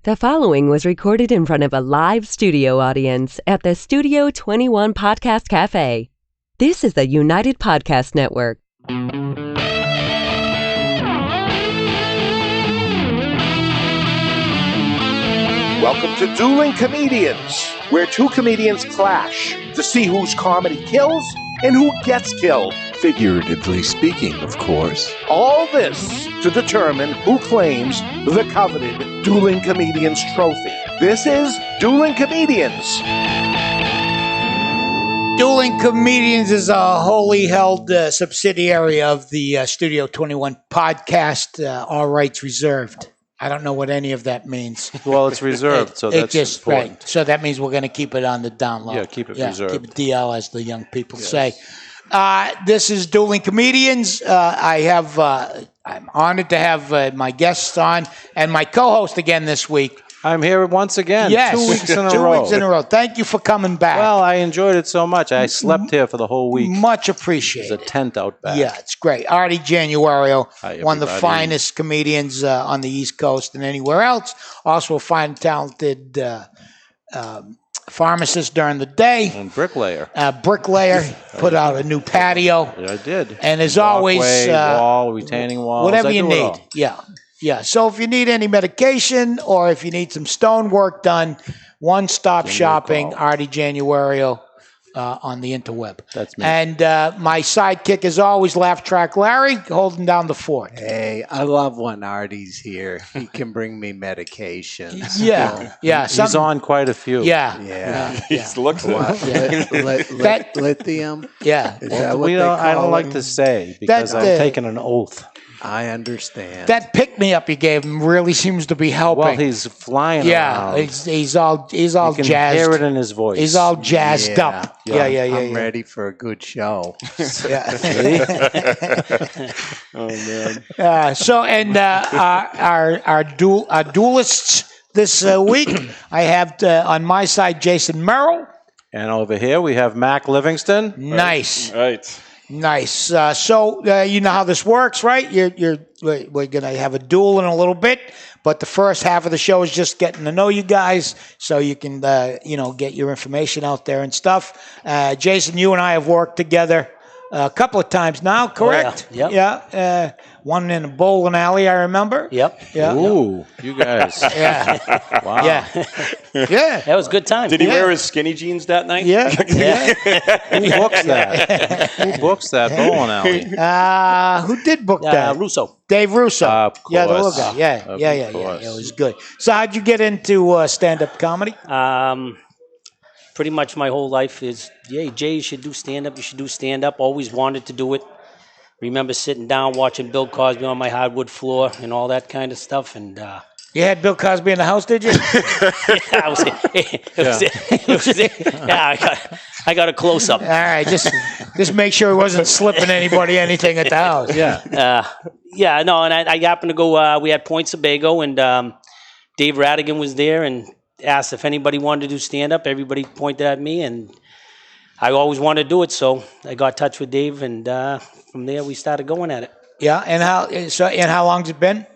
The following was recorded in front of a live studio audience at the Studio 21 Podcast Cafe. This is the United Podcast Network. Welcome to Dueling Comedians, where two comedians clash to see whose comedy kills and who gets killed. Figuratively speaking, of course. All this to determine who claims the coveted Dueling Comedians trophy. This is Dueling Comedians. Dueling Comedians is a wholly held subsidiary of the Studio 21 podcast, all rights reserved. I don't know what any of that means. Well, it's reserved, so that's important. Right. So that means we're going to keep it on the down low. Yeah, keep it reserved. Keep it DL, as the young people say. This is Dueling Comedians. I'm honored to have my guests on and my co-host again this week. I'm here once again. Yes, 2 weeks in a 2 row. weeks in a row. Thank you for coming back. Well, I enjoyed it so much. I slept here for the whole week. Much appreciated. There's a tent out back. Yeah, it's great. Artie Januario, Hi, one of the everybody. finest comedians on the East Coast and anywhere else. Also a fine, talented pharmacist during the day. And bricklayer. Bricklayer, put out a new patio. Yeah, I did. And as always, wall, retaining walls. whatever I you do it need. all. Yeah. So if you need any medication or if you need some stone work done, one-stop shopping, Artie Januario on the interweb. That's me. And my sidekick is always Laugh Track Larry, holding down the fort. Hey, I love when Artie's here. He can bring me medications. Yeah. He's on quite a few. Yeah. He looks like Lithium. Yeah. Is that what they I don't call like them? to say because That, I've taken an oath. I understand. That pick-me-up you gave him really seems to be helping. Well, he's flying yeah, around. he's all You can jazzed. hear it in his voice. He's all jazzed up. Yeah. I'm ready for a good show. Yeah. oh man. Our duelists this week, I have on my side Jason Merrill. And over here we have Mac Livingston. Nice. Right. Nice. So you know how this works, right? We're gonna have a duel in a little bit, but the first half of the show is just getting to know you guys, so you can get your information out there and stuff. Jason, you and I have worked together a couple of times now, correct? Yep. Yeah. One in a bowling alley, I remember. Yep. Yeah. Ooh, you guys. Yeah. Wow. Yeah. Yeah. That was a good time. Did he wear his skinny jeans that night? Yeah. Who books that? Who books that bowling alley? Who did book that? Russo. Dave Russo. Of Yeah, the little course. guy. Yeah. Of Yeah. course. It was good. So how'd you get into stand-up comedy? Pretty much my whole life is, Jay, you should do stand-up. You should do stand-up. Always wanted to do it. Remember sitting down watching Bill Cosby on my hardwood floor and all that kind of stuff. And You had Bill Cosby in the house, did you? I got a close-up. All right, just make sure he wasn't slipping anybody anything at the house. Yeah. No, and I happened to go, we had Point Sebago, and Dave Radigan was there and asked if anybody wanted to do stand-up. Everybody pointed at me, and I always wanted to do it, so I got in touch with Dave, and from there we started going at it. Yeah, and how long's it been?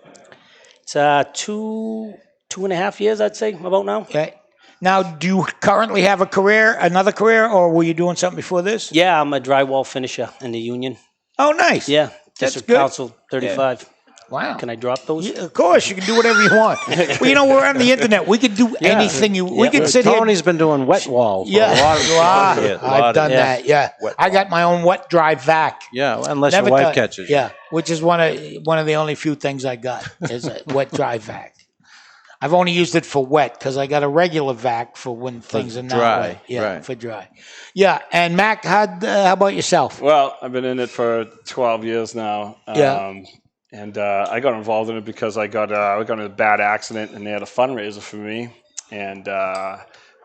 It's 2.5 years, I'd say, about now. Okay. Now, do you currently have another career, or were you doing something before this? Yeah, I'm a drywall finisher in the union. Oh, nice. Yeah, That's District good. Council 35. Wow. Can I drop those? Yeah, of course, you can do whatever you want. Well, we're on the internet. We could do anything. We could sit here. Tony's been doing wet wall. For Yeah, a lot of I've done that. Yeah, Wet I got my own wet dry vac. Yeah, unless Never your wife done- catches. Yeah, which is one of the only few things I got is a wet dry vac. I've only used it for wet because I got a regular vac for when things are not dry, wet. Yeah, right. for dry. Yeah, and Mac, how about yourself? Well, I've been in it for 12 years now. Yeah. And I got involved in it because I got in a bad accident, and they had a fundraiser for me. And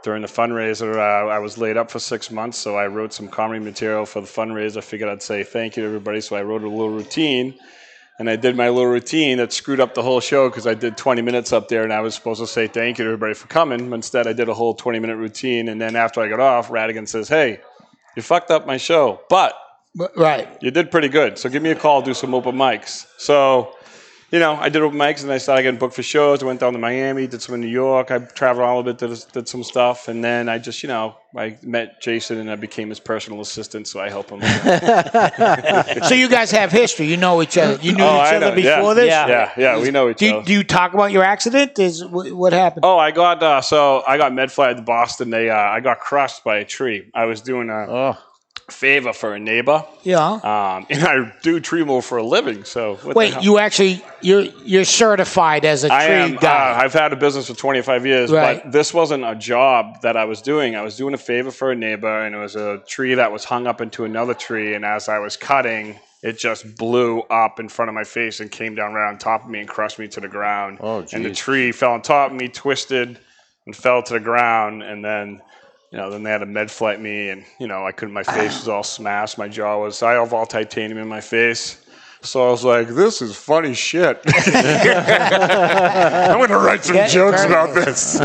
during the fundraiser, I was laid up for 6 months, so I wrote some comedy material for the fundraiser. I figured I'd say thank you to everybody, so I wrote a little routine. And I did my little routine that screwed up the whole show because I did 20 minutes up there, and I was supposed to say thank you to everybody for coming. But instead, I did a whole 20-minute routine. And then after I got off, Radigan says, "Hey, you fucked up my show, but Right. you did pretty good. So give me a call, do some open mics." So I did open mics, and I started getting booked for shows. I went down to Miami, did some in New York. I traveled all a bit, did some stuff, and then I just, I met Jason, and I became his personal assistant, so I help him. So you guys have history. You know each other. You knew each other before this? Yeah, we know each other. Do you talk about your accident? What happened? Oh, I got med flight to Boston. I got crushed by a tree. I was doing a favor for a neighbor. Yeah. And I do tree mow for a living. So wait, you're certified as a tree guy. I've had a business for 25 years, right. But this wasn't a job that I was doing. I was doing a favor for a neighbor, and it was a tree that was hung up into another tree. And as I was cutting, it just blew up in front of my face and came down right on top of me and crushed me to the ground. Oh, geez. And the tree fell on top of me, twisted, and fell to the ground. And then, then they had to med flight me, and I couldn't. My face was all smashed. My jaw was. I have all titanium in my face. So I was like, this is funny shit. I'm going to write some jokes about this.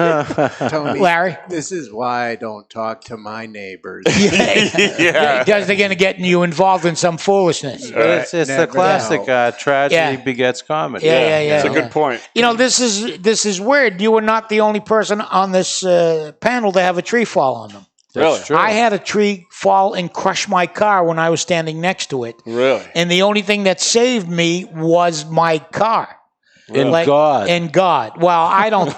Tony, Larry? This is why I don't talk to my neighbors. Because they're going to get you involved in some foolishness. It's the classic tragedy begets comedy. Yeah. That's a good point. This is weird. You were not the only person on this panel to have a tree fall on them. Really? True. I had a tree fall and crush my car when I was standing next to it. Really? And the only thing that saved me was my car. In God. In God. Well, I don't.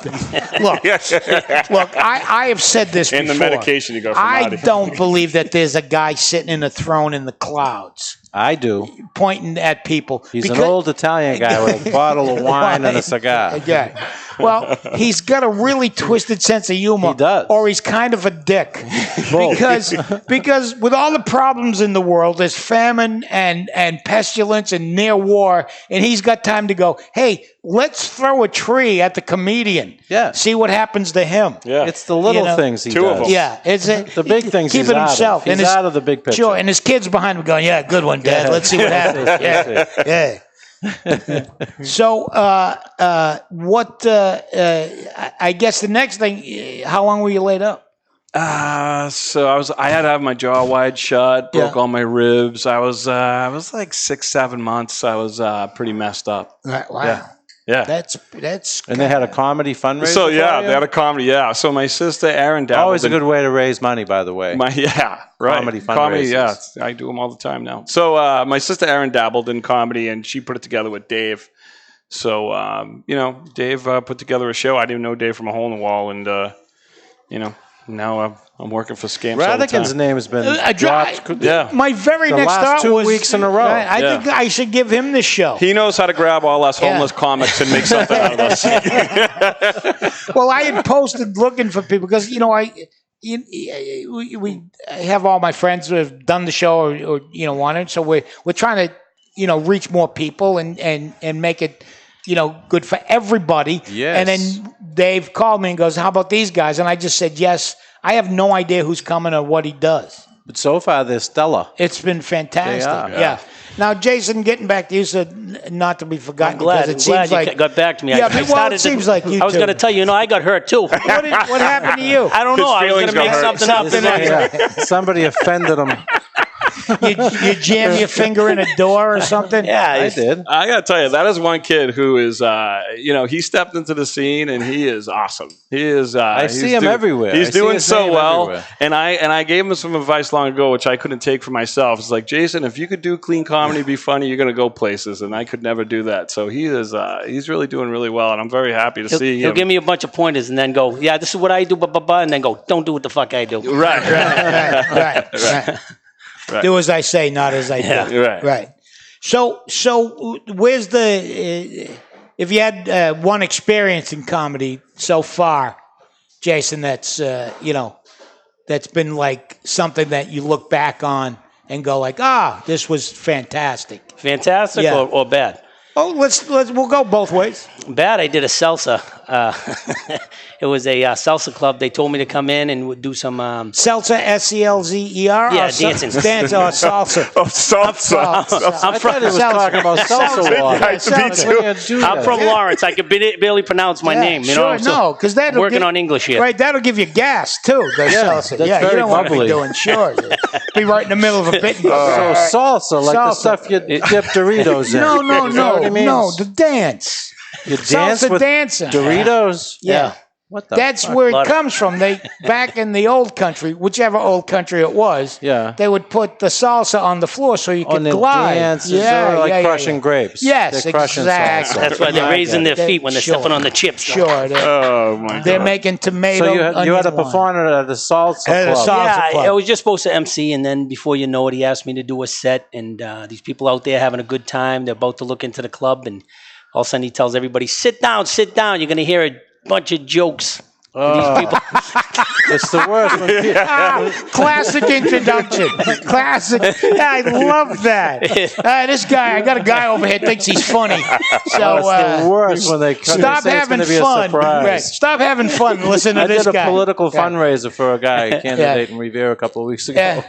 Look, I have said this before. And the medication you got from I Artie. don't believe that there's a guy sitting in a throne in the clouds I do. pointing at people. He's an old Italian guy with a bottle of wine and a cigar. Yeah. Well, he's got a really twisted sense of humor. He does. Or he's kind of a dick. because with all the problems in the world, there's famine and pestilence and near war, and he's got time to go, hey, let's throw a tree at the comedian. Yeah. See what happens to him. Yeah. It's the little things he Two of does. them. Yeah. It's The big things keep he's it out himself. of. He's And out of the big picture. Sure, and his kids behind him going, yeah, good one, Dad. Yeah. Let's see what happens. Yeah. So, I guess the next thing, how long were you laid up? So I had to have my jaw wide shut, broke all my ribs. I was like 6-7 months. I was pretty messed up. Right. Wow. Yeah. That's. And they had a comedy fundraiser. So for they you? had a comedy. Yeah. So my sister Erin dabbled. Always a good way to raise money, by the way. Right. Comedy fundraisers. Yeah. I do them all the time now. So my sister Erin dabbled in comedy, and she put it together with Dave. So Dave put together a show. I didn't know Dave from a hole in the wall, and now I'm working for scams all the time. Radigan's name has been dropped. My very The next last thought 2 was weeks in a row. I think I should give him the show. He knows how to grab all us homeless comics and make something out of us. Well, I had posted looking for people because we have all my friends who have done the show or wanted, so we're trying to reach more people and make it good for everybody. Yes. And then Dave called me and goes, "How about these guys?" And I just said yes. I have no idea who's coming or what he does. But so far, they're stellar. It's been fantastic. They are. Yeah. Now, Jason, getting back to you, said not to be forgotten. I'm glad because it seems you like got back to me. Yeah, it seems like you. I was going to tell you, I got hurt too. What happened to you? I don't know. I was going to make feelings something up. Somebody offended him. You jam your finger in a door or something? Yeah, I did. I got to tell you, that is one kid who is, he stepped into the scene and he is awesome. He is. I see him everywhere. He's I see doing his so name well. everywhere. And I gave him some advice long ago, which I couldn't take for myself. It's like, Jason, if you could do clean comedy, be funny, you're going to go places. And I could never do that. So he is. He's really doing really well, and I'm very happy to see He'll him. give me a bunch of pointers and then go, yeah, this is what I do, and then go, don't do what the fuck I do. Right. Do as I say, not as I do. Right. So where's if you had one experience in comedy so far, Jason, that's that's been like something that you look back on and go like, this was fantastic. Fantastic or bad? Oh, we'll go both ways. Bad, I did a salsa it was a salsa club. They told me to come in and do some Seltzer, S-E-L-Z-E-R? Yeah, or dancing. Dance or salsa? Oh, salsa. I'm I thought he was talking about salsa water. Nice to meet you. I'm from Lawrence. I could barely pronounce my name. You sure, know, so no, because that'll working give, on English here. Right, that'll give you gas too. The salsa. that's Yeah, you very don't want to be bubbly. doing sure. Be right in the middle of a bit. So salsa, like the Salsa. stuff you dip Doritos in. No, Is that what he means? no, the dance. You dance Salsa with dancing. Doritos? Yeah. What the That's fuck? where Lot it of- comes from. They back in the old country, whichever old country it was, Yeah. they would put the salsa on the floor so you could On the glide. dances, or like crushing grapes. Yes, They're crushing exactly. salsa. That's why they're Yeah, raising their they- feet when they're sure. stepping on the chips. Sure, Oh, my they're God. making tomato. So you had onion to wine. perform it at the salsa At a club. salsa Yeah, club. I was just supposed to MC, and then before you know it, he asked me to do a set. And these people out there having a good time. They're about to look into the club, and all of a sudden he tells everybody, "Sit down, sit down. You're going to hear a bunch of jokes." These people. It's the worst. When people, Classic introduction. Classic. I love that. This guy, I got a guy over here thinks he's funny. So it's the worst when they come. stop they say having it's gonna fun. Be a surprise. Right. Stop having fun. And listen to I this did a guy. political Yeah. fundraiser for a guy, a candidate in Revere a couple of weeks ago. Yeah.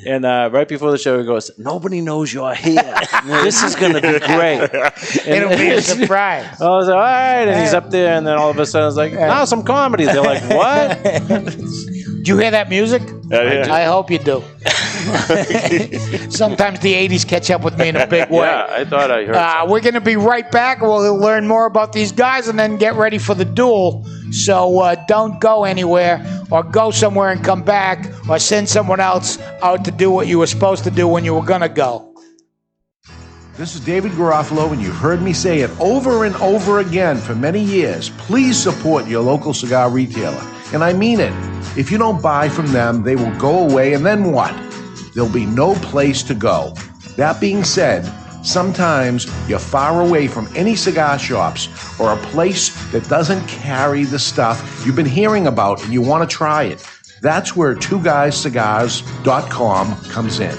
And right before the show, he goes, "Nobody knows you're here. This is going to be great." It'll be a surprise. I was like, "All right," and he's up there, and then all of a sudden, I was like, "Now some comedy." They're like, "What?" Do you hear that music? Yeah. I hope you do. Sometimes the 80s catch up with me in a big way. Yeah, I thought I heard. We're going to be right back. We'll learn more about these guys and then get ready for the duel. So don't go anywhere or go somewhere and come back or send someone else out to do what you were supposed to do when you were going to go. This is David Garofalo, and you've heard me say it over and over again for many years. Please support your local cigar retailer. And I mean it. If you don't buy from them, they will go away, and then what? There'll be no place to go. That being said, sometimes you're far away from any cigar shops or a place that doesn't carry the stuff you've been hearing about and you want to try it. That's where twoguyscigars.com comes in.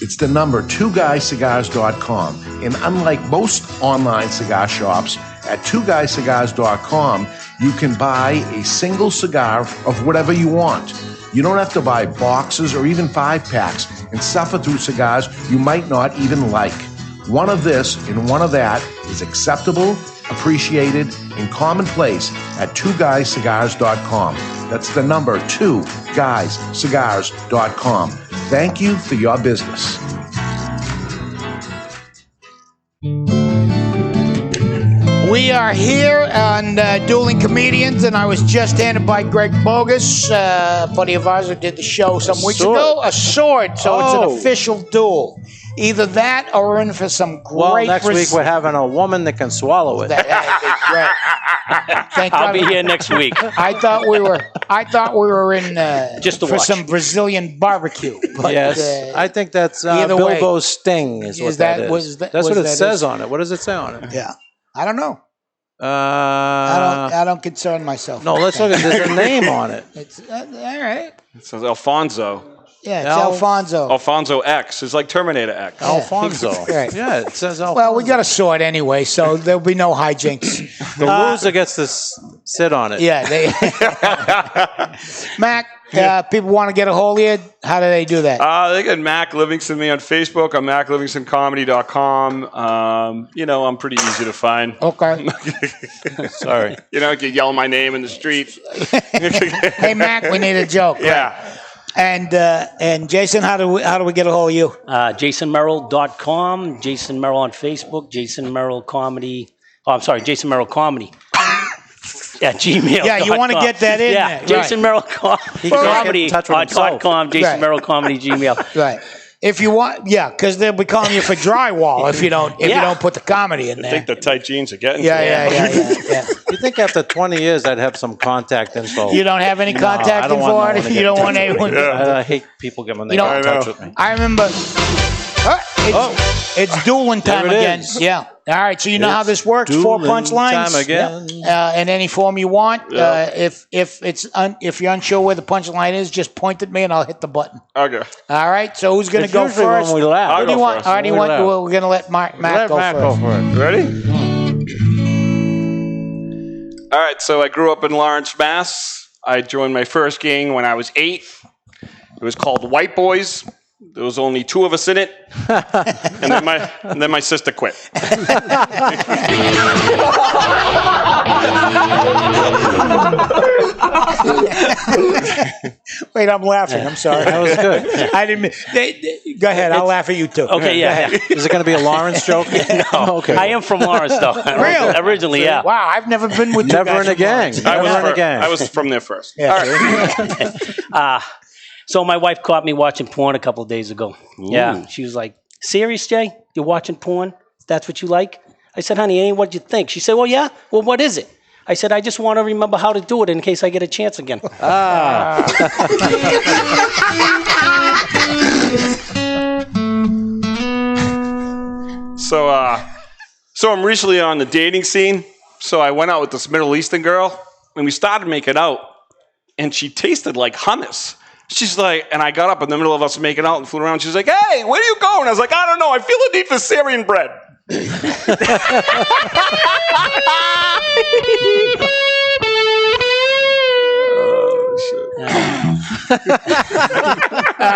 It's the number twoguyscigars.com. And unlike most online cigar shops, at twoguyscigars.com, you can buy a single cigar of whatever you want. You don't have to buy boxes or even 5-packs and suffer through cigars you might not even like. One of this and one of that is acceptable, appreciated, and commonplace at twoguyscigars.com. That's the number 2guyscigars.com. Thank you for your business. We are here on Dueling Comedians, and I was just handed by Greg Bogus, buddy of ours who did the show some weeks ago, a sword. So it's an official duel. Either that or we're in for some great... Well, next week we're having a woman that can swallow it. That'd be great. Thank I'll God. be here next week. I thought we were in Just to for watch. some Brazilian barbecue. But, Yes, I think that's either way, Bilbo's sting is what that- that is. was that- That's was what it that says is? on it. What does it say on it? yeah. I don't know. I don't concern myself. No, let's look at there's a name on it. It's all right. It says Alfonso. Yeah, it's Alfonso. Alfonso X. It's like Terminator X. Alfonso. Right. Yeah, it says Alfonso. Well, we got a sword anyway, so there'll be no hijinks. the loser gets to sit on it. Yeah, Mac, people want to get a hold of you. How do they do that? They can Mac Livingston me on Facebook. I'm MacLivingstonComedy.com. I'm pretty easy to find. Okay. Sorry. You can yell my name in the street. Hey, Mac, we need a joke. Yeah. And Jason, how do we get a hold of you? JasonMerrill.com. Jason Merrill on Facebook. Jason Merrill Comedy. Oh, I'm sorry, Jason Merrill Comedy. Yeah, Gmail. Yeah, you want to get that in there. Jason Merrill Comedy. touch with himself. .com. Jason Right. Merrill Comedy Gmail. Right. If you want, because they'll be calling you for drywall if you don't put the comedy in I there. think the tight jeans are getting Yeah. You think after 20 years I'd have some contact info? You don't have any contact I don't info want no on one it? to You get don't in want touch with anyone? me. I hate people getting in You know, touch with me. I remember. It's dueling time There it again. is. Yeah. All right. So you know how It's this works. 4 dueling punchlines. time again. In any form you want. If you're unsure where the punchline is, just point at me and I'll hit the button. Okay. All right. So who's going to It's go usually first? when we laugh. Who do you I'll go want? first. All right, When we laugh. we're going to let Mac Let go Matt first. go first. Ready? All right, so I grew up in Lawrence, Mass. I joined my first gang when I was 8. It was called White Boys. There was only 2 of us in it, and then my sister quit. Wait, I'm laughing. I'm sorry. That was good. I didn't. Go ahead. I'll laugh at you too. Okay, yeah. Is it going to be a Lawrence joke? No, Okay. I am from Lawrence, though. Really? Originally, yeah. Wow, I've never been with you Never guys in a from gang. Lawrence. Never in a gang. I was from there first. Yeah. So my wife caught me watching porn a couple of days ago. Yeah, she was like, "Serious, Jay? You're watching porn? That's what you like?" I said, "Honey, it ain't what you think." She said, "Well, yeah. Well, what is it?" I said, "I just want to remember how to do it in case I get a chance again." So I'm recently on the dating scene. So I went out with this Middle Eastern girl, and we started making out, and she tasted like hummus. She's like, and I got up in the middle of us making out and flew around. She's like, "Hey, where are you going?" I was like, "I don't know. I feel the need for Syrian bread."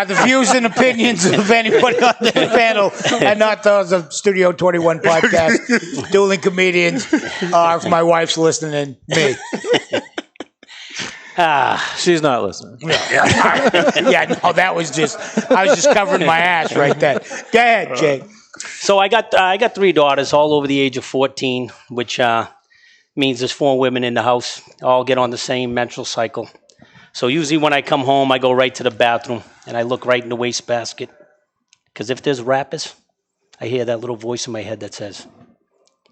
The views and opinions of anybody on the panel and not those of Studio 21 podcast, Dueling Comedians, are if my wife's listening, me. She's not listening. Yeah, no, that was just, I was just covering my ass right then. Go ahead, Jake. So I got 3 daughters, all over the age of 14, which means there's 4 women in the house, all get on the same menstrual cycle. So usually when I come home, I go right to the bathroom and I look right in the wastebasket. Because if there's rappers, I hear that little voice in my head that says,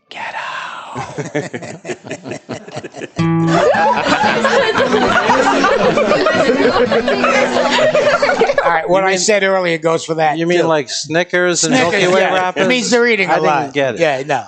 "Get out." All right, what I said earlier goes for that. You mean too. like Snickers and Snickers, Milky Way yeah. wrappers? It means they're eating a I lot. didn't get it. Yeah, no.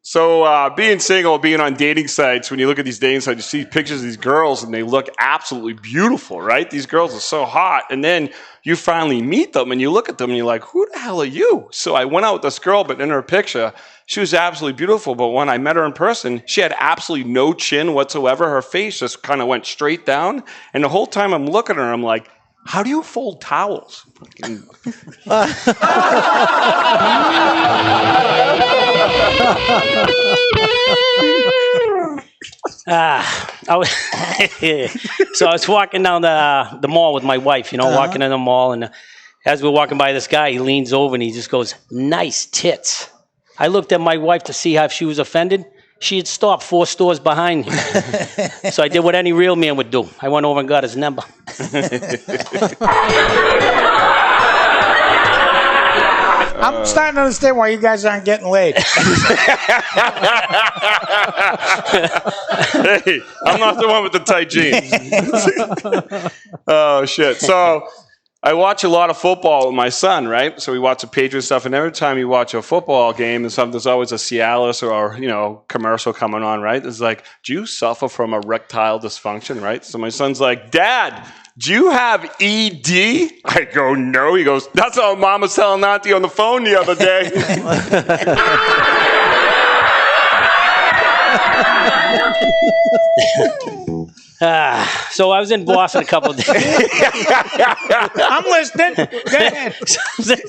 So being single, being on dating sites, when you look at these dating sites, you see pictures of these girls and they look absolutely beautiful, right? These girls are so hot. And then you finally meet them and you look at them and you're like, "Who the hell are you?" So I went out with this girl, but in her picture, she was absolutely beautiful. But when I met her in person, she had absolutely no chin whatsoever. Her face just kind of went straight down. And the whole time I'm looking at her, I'm like, "How do you fold towels?" So I was walking down the mall with my wife, walking in the mall, and as we're walking by this guy, he leans over and he just goes, "Nice tits." I looked at my wife to see if she was offended. She had stopped 4 stores behind me. So I did what any real man would do. I went over and got his number. I'm starting to understand why you guys aren't getting laid. Hey, I'm not the one with the tight jeans. Oh, shit. So I watch a lot of football with my son, right? So we watch the Patriots stuff, and every time you watch a football game, there's always a Cialis or commercial coming on, right? It's like, "Do you suffer from erectile dysfunction?" Right? So my son's like, "Dad, do you have ED?" I go, "No." He goes, "That's what Mom was telling Auntie on the phone the other day." So I was in Boston a couple of days. I'm listening. Go ahead.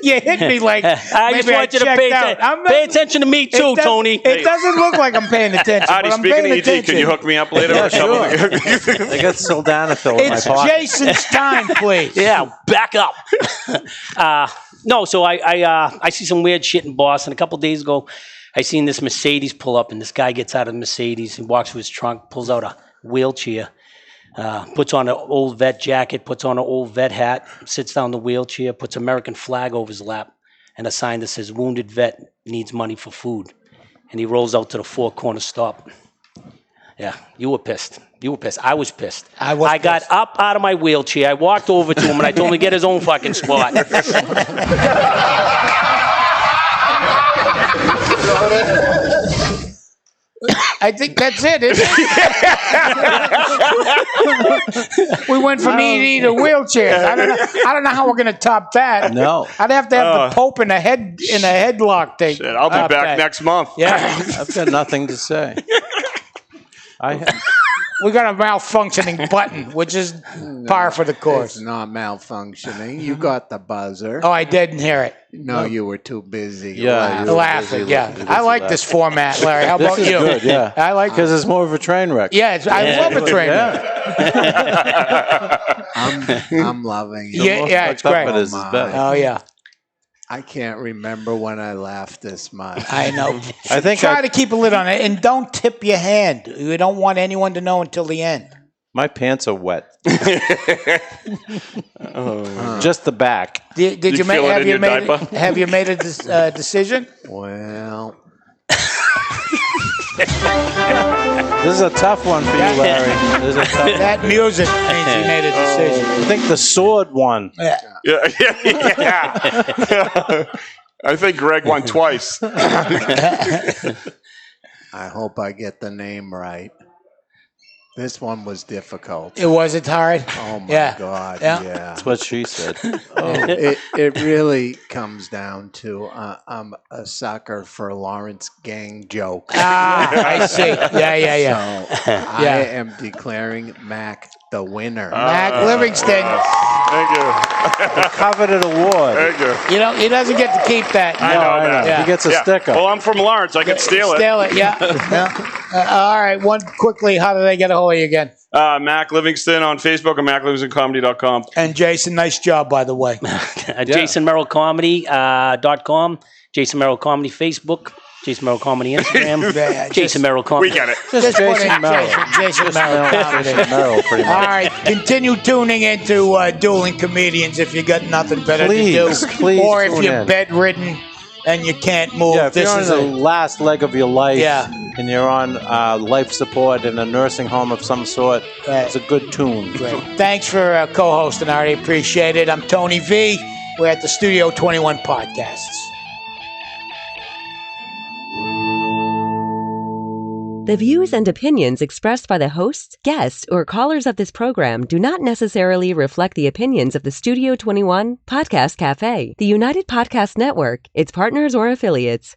You hit me like I just maybe want you to checked out. pay attention to me too, Tony. It doesn't look like I'm paying attention. Artie, but I'm speaking of paying ED, attention. can you hook me up later? Yeah, Or something? I got sildenafil in my It's pocket. Jason's time, please. Yeah, back up. No, so I see some weird shit in Boston. A couple of days ago, I seen this Mercedes pull up, and this guy gets out of the Mercedes and walks to his trunk, pulls out a wheelchair, puts on an old vet jacket, puts on an old vet hat, sits down in the wheelchair, puts American flag over his lap, and a sign that says, "Wounded vet needs money for food." And he rolls out to the 4 corner stop. Yeah, you were pissed. You were pissed. I was pissed. I got up out of my wheelchair. I walked over to him and I told him to get his own fucking spot. I think that's it, isn't it? We went from ED to wheelchairs. I don't know how we're going to top that. No. I'd have to have the Pope in a headlock thing. Shit, I'll be back next month. Yeah. I've got nothing to say. We got a malfunctioning button, which is par for the course. It's not malfunctioning. You got the buzzer. Oh, I didn't hear it. No, you were too busy. Yeah, Laughing. Yeah, I like this format, Larry. How about This is you? good, yeah. I like Because it's more of a train wreck. Yeah, I love a train wreck. I'm loving it. Yeah, it's great. It is better. Oh yeah, I can't remember when I laughed this much. I know. I think Try to keep a lid on it, and don't tip your hand. You don't want anyone to know until the end. my pants are wet. Just the back. Did you feel it in your diaper? Have you made a decision? Well, This is a tough one for you, Larry. This is a tough one. That music means you made a decision. I think the sword won. Yeah. Yeah. I think Greg won twice. I hope I get the name right. This one was difficult. It wasn't hard. Oh my Yeah. God! Yeah. Yeah. That's what she said. It really comes down to I'm a sucker for Lawrence Gang joke. I see. Yeah. So I am declaring Mac the winner. Mac Livingston. Thank you. The coveted award. Thank you. You know, he doesn't get to keep that. I know that. Yeah. He gets a sticker. Well, I'm from Lawrence. I can steal it. Steal it, yeah. All right, one quickly, how do they get a hold of you again? Mac Livingston on Facebook and MacLivingstonComedy.com. And Jason, nice job, by the way. JasonMerrillComedy.com, Jason Merrill Comedy Facebook, Jason Merrill Comedy Instagram, Yeah, Jason Merrill Comedy. We get it. Just put in Jason Merrill. Jason Merrill comedy. Merrill, pretty All much. right, continue tuning into Dueling Comedians if you got nothing better Please, to do. please or if tune you're in. bedridden and you can't move, Yeah, if this you're is on the it. last leg of your life Yeah. and you're on life support in a nursing home of some sort, Right. it's a good tune. Great. Thanks for co-hosting, Artie. Appreciate it. I'm Tony V. We're at the Studio 21 Podcasts. The views and opinions expressed by the hosts, guests, or callers of this program do not necessarily reflect the opinions of the Studio 21 Podcast Cafe, the United Podcast Network, its partners, or affiliates.